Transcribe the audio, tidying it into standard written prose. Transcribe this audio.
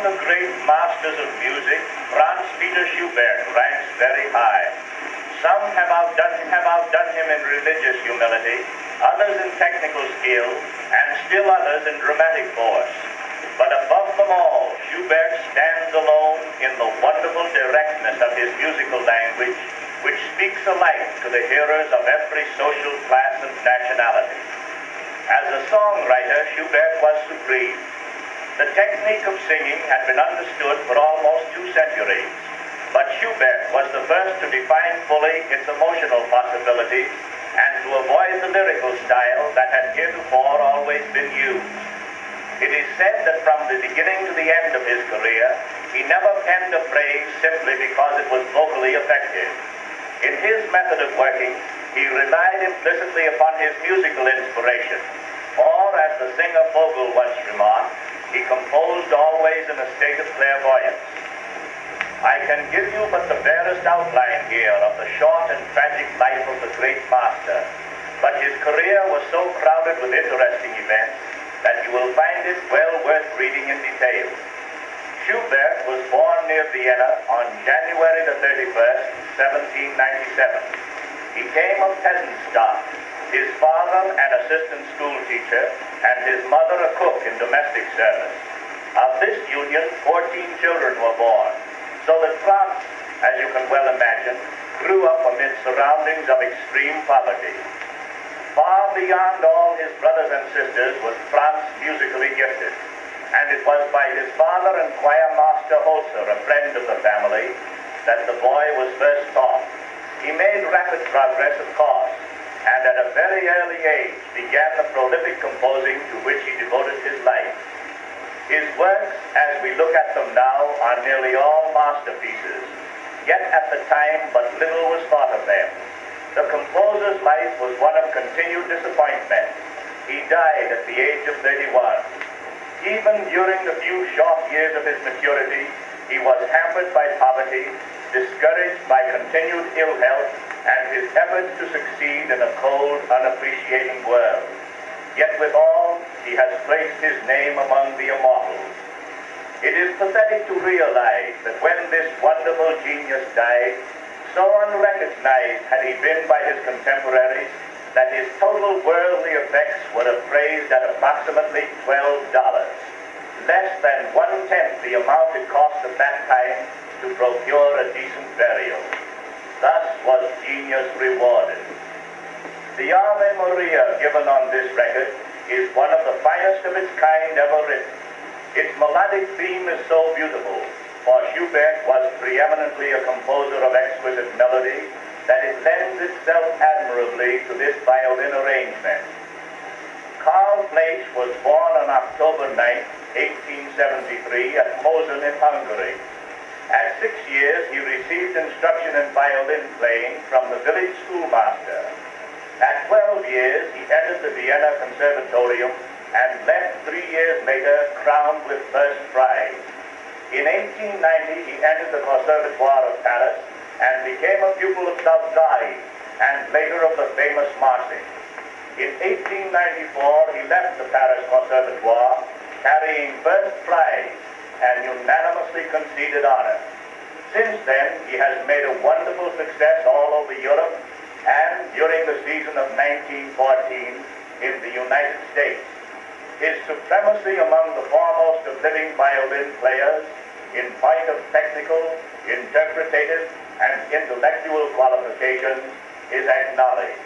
Among the great masters of music, Franz Peter Schubert ranks very high. Some have outdone him in religious humility, others in technical skill, and still others in dramatic force. But above them all, Schubert stands alone in the wonderful directness of his musical language, which speaks alike to the hearers of every social class and nationality. As a songwriter, Schubert was supreme. The technique of singing had been understood for almost 2 centuries, but Schubert was the first to define fully its emotional possibilities and to avoid the lyrical style that had heretofore always been used. It is said that from the beginning to the end of his career, he never penned a phrase simply because it was vocally effective. In his method of working, he relied implicitly upon his musical inspiration, or, as the singer Vogel once remarked, he composed always in a state of clairvoyance. I can give you but the barest outline here of the short and tragic life of the great master, but his career was so crowded with interesting events that you will find it well worth reading in detail. Schubert was born near Vienna on January the 31st, 1797. He came of peasant stock, his father an assistant school teacher, and his mother a cook in domestic service. Of this union, 14 children were born, so that Franz, as you can well imagine, grew up amid surroundings of extreme poverty. Far beyond all his brothers and sisters was Franz musically gifted, and it was by his father and choir master Holzer, a friend of the family, that the boy was first taught. He made rapid progress, of course, and at a very early age began the prolific composing to which he devoted his life. His works, as we look at them now, are nearly all masterpieces, yet at the time but little was thought of them. The composer's life was one of continued disappointment. He died at the age of 31. Even during the few short years of his maturity, he was hampered by poverty, discouraged by continued ill health, and his efforts to succeed in a cold, unappreciating world. Yet withal, he has placed his name among the immortals. It is pathetic to realize that when this wonderful genius died, so unrecognized had he been by his contemporaries, that his total worldly effects were appraised at approximately $12, less than 1/10 the amount it cost at that time to procure a decent burial. Thus was genius rewarded. The Ave Maria given on this record is one of the finest of its kind ever written. Its melodic theme is so beautiful, for Schubert was preeminently a composer of exquisite melody, that it lends itself admirably to this violin arrangement. Carl Flesch was born on October 9, 1873 at Mosen in Hungary. At 6 years, he received instruction in violin playing from the village schoolmaster. At 12 years, he entered the Vienna Conservatorium and left 3 years later crowned with first prize. In 1890, he entered the Conservatoire of Paris and became a pupil of Salzai and later of the famous Marching. In 1894, he left the Paris Conservatoire carrying first prize and unanimously conceded honor. Since then, he has made a wonderful success all over Europe and during the season of 1914 in the United States. His supremacy among the foremost of living violin players in point of technical, interpretative, and intellectual qualifications is acknowledged.